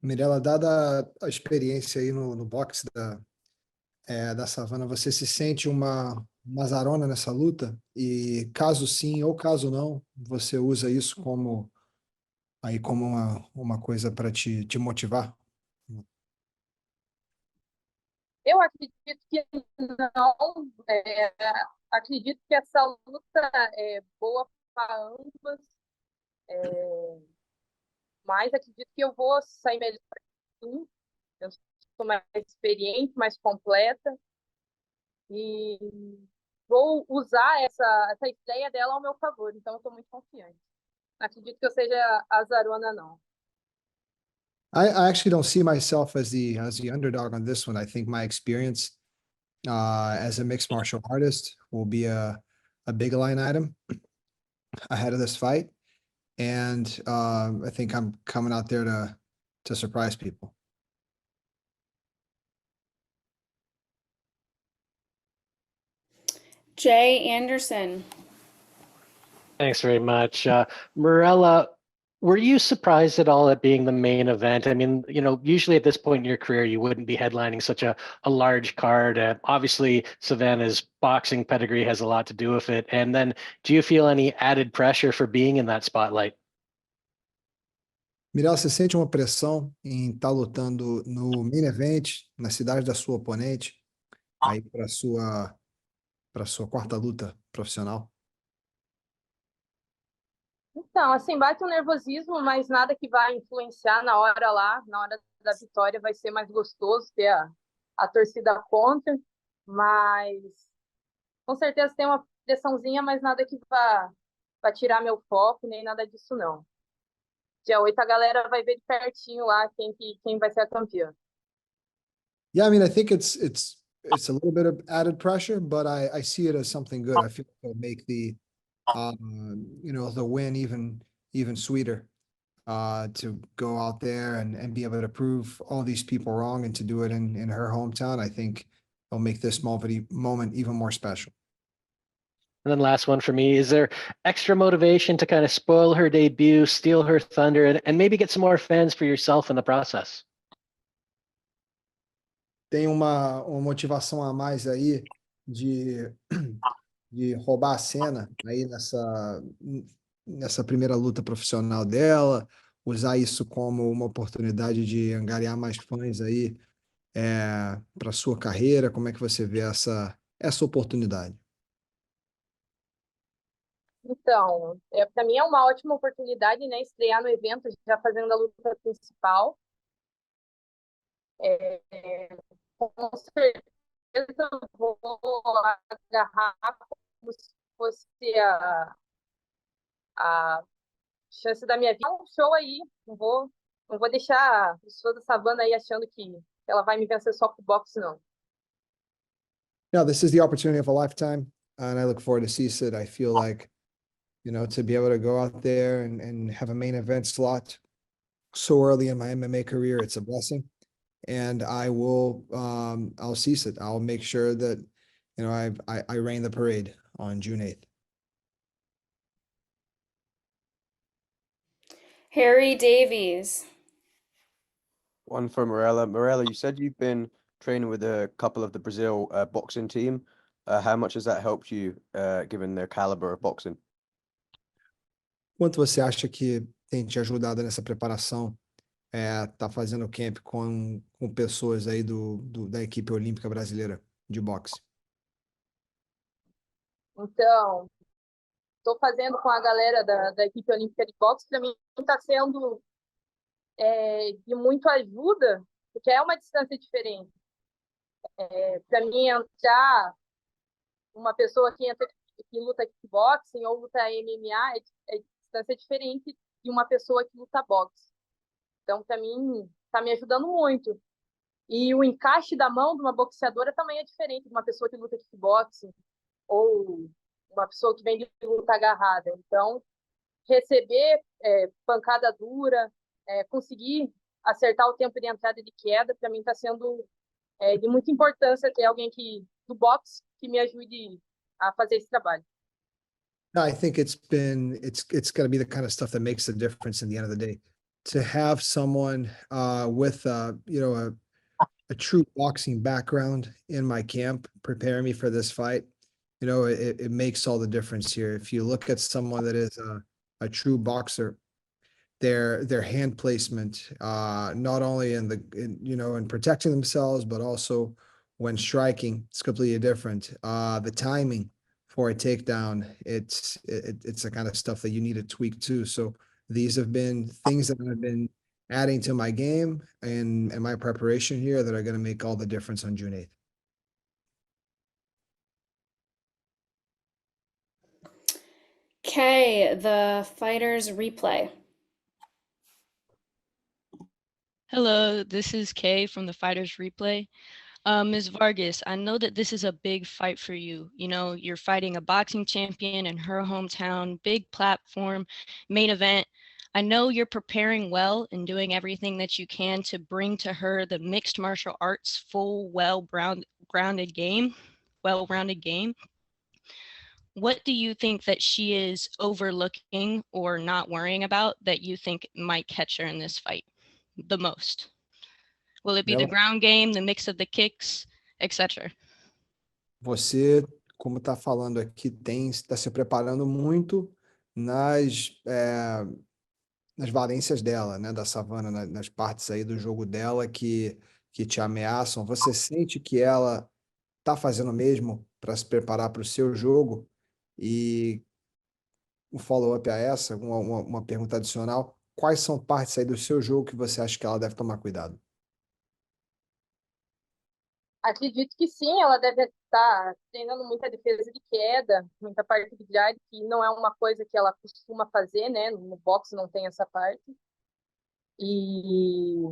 Mirela, dada a experiência aí no boxe da Savannah, você se sente uma azarona nessa luta? E caso sim ou caso não, você usa isso como uma coisa para te motivar? Eu acredito que não. Acredito que essa luta é boa para ambas. Mas acredito que eu vou sair melhor. Sim. Eu sou mais experiente, mais completa. E vou usar essa ideia dela ao meu favor. Então, eu estou muito confiante. Não acredito que eu seja azarona, não. I actually don't see myself as the underdog on this one. I think my experience as a mixed martial artist will be a big line item ahead of this fight. And I think I'm coming out there to surprise people. Jay Anderson. Thanks very much. Mirela, were you surprised at all at being the main event? I mean, usually at this point in your career, you wouldn't be headlining such a large card. Obviously, Savannah's boxing pedigree has a lot to do with it. And then do you feel any added pressure for being in that spotlight? Mirela, você sente uma pressão em estar lutando no main event, na cidade da sua oponente, aí para sua quarta luta profissional? Então, assim, bate um nervosismo, mas nada que vai influenciar na hora lá, na hora da vitória vai ser mais gostoso ter a torcida contra, mas com certeza tem uma pressãozinha, mas nada que vá tirar meu foco, nem nada disso não. Dia 8 a galera vai ver de pertinho lá quem vai ser a campeã. Yeah, I mean, I think it's a little bit of added pressure, but I see it as something good. I feel like it'll make the win even sweeter. To go out there and be able to prove all these people wrong and to do it in her hometown, I think it'll make this moment even more special. And then last one for me, is there extra motivation to kind of spoil her debut, steal her thunder, and maybe get some more fans for yourself in the process? Tem uma motivação a mais aí de roubar a cena aí nessa primeira luta profissional dela, usar isso como uma oportunidade de angariar mais fãs aí para sua carreira. Como é que você vê essa oportunidade? Então, para mim é uma ótima oportunidade, né, estrear no evento já fazendo a luta principal. Com certeza vou agarrar como se fosse a chance da minha vida. Um show aí, não vou deixar os fãs da Savannah aí achando que ela vai me vencer só com boxe, não. Yeah, this is the opportunity of a lifetime, and I look forward to see it. I feel like, to be able to go out there and have a main event slot so early in my MMA career, it's a blessing. And I'll seize it. I'll make sure that, I reign the parade on June 8th. Harry Davies. One for Mirela. Mirela, you said you've been training with a couple of the Brazil boxing team. How much has that helped you, given their caliber of boxing? Quanto você acha que tem te ajudado nessa preparação? Tá fazendo camp com pessoas aí da equipe olímpica brasileira de boxe? Então, estou fazendo com a galera da equipe olímpica de boxe. Para mim está sendo de muito ajuda, porque é uma distância diferente. Para mim, entrar uma pessoa que luta kickboxing ou luta MMA é distância diferente de uma pessoa que luta boxe. Então, para mim, está me ajudando muito. E o encaixe da mão de uma boxeadora também é diferente de uma pessoa que luta kickboxing ou uma pessoa que vem de luta agarrada. Então, receber pancada dura, conseguir acertar o tempo de entrada e de queda, para mim está sendo de muita importância ter alguém do boxe que me ajude a fazer esse trabalho. No, I think it's going to be the kind of stuff that makes the difference in the end of the day. To have someone with a true boxing background in my camp preparing me for this fight, it makes all the difference here. If you look at someone that is a true boxer, their hand placement, not only in protecting themselves, but also when striking, it's completely different. The timing for a takedown, it's the kind of stuff that you need to tweak too. So these have been things that I've been adding to my game and my preparation here that are going to make all the difference on June 8th. Kay, the Fighters Replay. Hello, this is Kay from the Fighters Replay. Ms. Vargas, I know that this is a big fight for you. You're fighting a boxing champion in her hometown, big platform, main event. I know you're preparing well and doing everything that you can to bring to her the mixed martial arts full, well-rounded game. what do you think that she is overlooking or not worrying about that you think might catch her in this fight the most? Will it be the Mirela, ground game, the mix of the kicks, etc.? você, como está falando aqui, está se preparando muito nas valências dela, né, da Savannah, nas partes aí do jogo dela que te ameaçam. Você sente que ela está fazendo o mesmo para se preparar para o seu jogo? E um follow-up a essa, uma pergunta adicional, quais são partes aí do seu jogo que você acha que ela deve tomar cuidado? Acredito que sim, ela deve estar treinando muita defesa de queda, muita parte de grade, que não é uma coisa que ela costuma fazer, né? No boxe não tem essa parte. E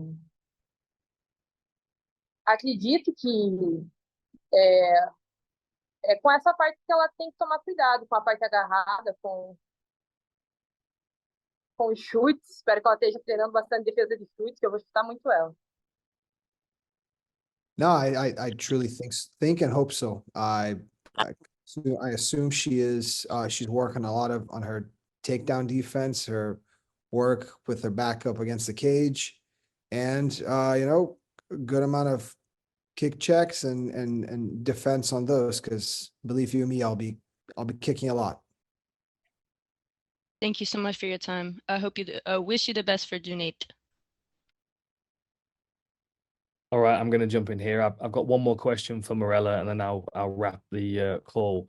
acredito que é com essa parte que ela tem que tomar cuidado, com a parte agarrada, com os chutes. Espero que ela esteja treinando bastante defesa de chutes, que eu vou chutar muito ela. No, I truly think and hope so. I assume she is. She's working a lot on her takedown defense, her work with her back up against the cage, and a good amount of kick checks and defense on those. Because believe you me, I'll be kicking a lot. Thank you so much for your time. I hope wish you the best for June 8th. All right, I'm going to jump in here. I've got one more question for Mirela, and then I'll wrap the call.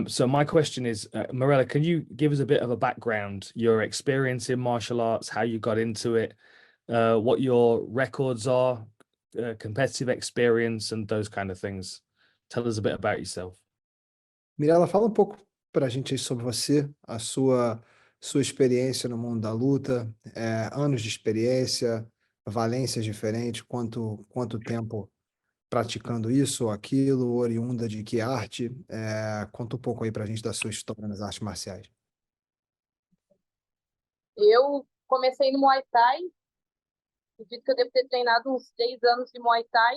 So my question is, Mirela, can you give us a bit of a background, your experience in martial arts, how you got into it, what your records are, competitive experience, and those kind of things? Tell us a bit about yourself. Mirela, fala pouco para a gente aí sobre você, a sua experiência no mundo da luta, anos de experiência, valências diferentes, quanto tempo praticando isso ou aquilo, oriunda de que arte? Conta um pouco aí pra gente da sua história nas artes marciais. Eu comecei no Muay Thai, acredito que eu devo ter treinado uns 3 anos de Muay Thai,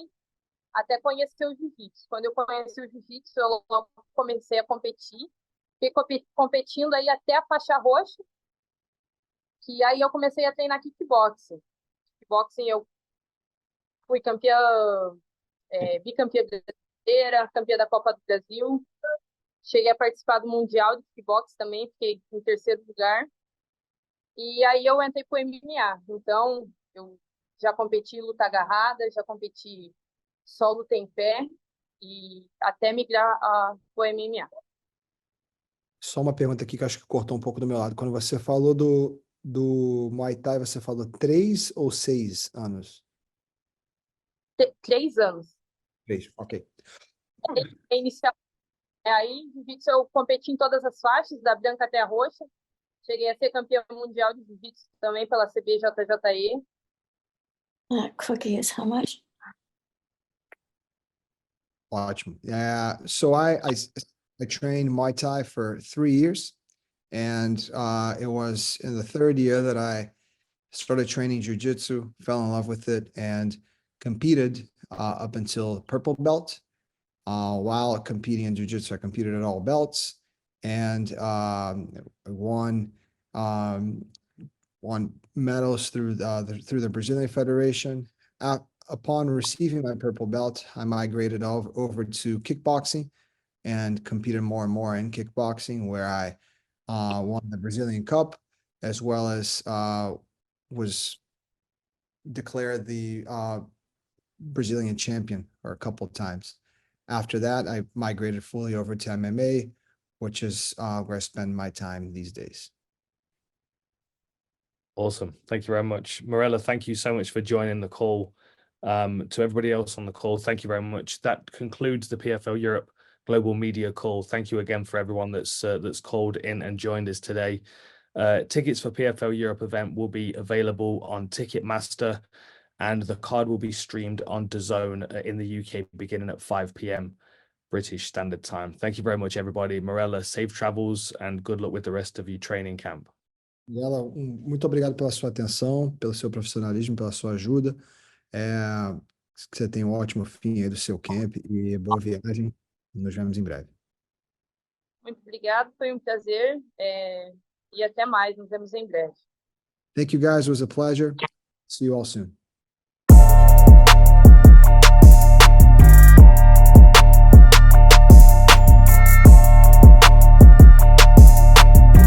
até conhecer o Jiu-Jitsu. Quando eu conheci o Jiu-Jitsu, eu logo comecei a competir. Fiquei competindo aí até a faixa roxa, que aí eu comecei a treinar kickboxing. Kickboxing eu fui campeã, bicampeã brasileira, campeã da Copa do Brasil. Cheguei a participar do Mundial de Kickboxing também, fiquei em 3º lugar. E aí eu entrei pro MMA. Então, eu já competi luta agarrada, já competi só luta em pé e até migrar pro MMA. Só uma pergunta aqui que eu acho que cortou um pouco do meu lado. Quando você falou do Muay Thai, você falou 3 ou 6 anos? 3 anos. 3, ok. Inicial. Aí, jiu-jitsu, eu competi em todas as faixas, da branca até a roxa. Cheguei a ser campeã mundial de jiu-jitsu também pela CBJJE. Cookie is how much? Ótimo. So I trained Muay Thai for 3 years, and it was in the 3rd year that I started training jiu-jitsu, fell in love with it, and competed up until purple belt. While competing in jiu-jitsu, I competed at all belts, and won medals through the Brazilian Federation. Upon receiving my purple belt, I migrated over to kickboxing and competed more and more in kickboxing, where I won the Brazilian Cup, as well as was declared the Brazilian champion a couple of times. After that, I migrated fully over to MMA, which is where I spend my time these days. Awesome. Thank you very much. Mirela, thank you so much for joining the call. To everybody else on the call, thank you very much. That concludes the PFL Europe Global Media Call. Thank you again for everyone that's called in and joined us today. Tickets for PFL Europe event will be available on Ticketmaster, and the card will be streamed on DAZN in the UK beginning at 5 p.m. British Standard Time. Thank you very much, everybody. Mirela, safe travels and good luck with the rest of your training camp. Mirela, muito obrigado pela sua atenção, pelo seu profissionalismo, pela sua ajuda. Que você tenha um ótimo fim aí do seu camp e boa viagem. Nos vemos em breve. Muito obrigado, foi prazer. E até mais, nos vemos em breve. Thank you guys. It was a pleasure. See you all soon.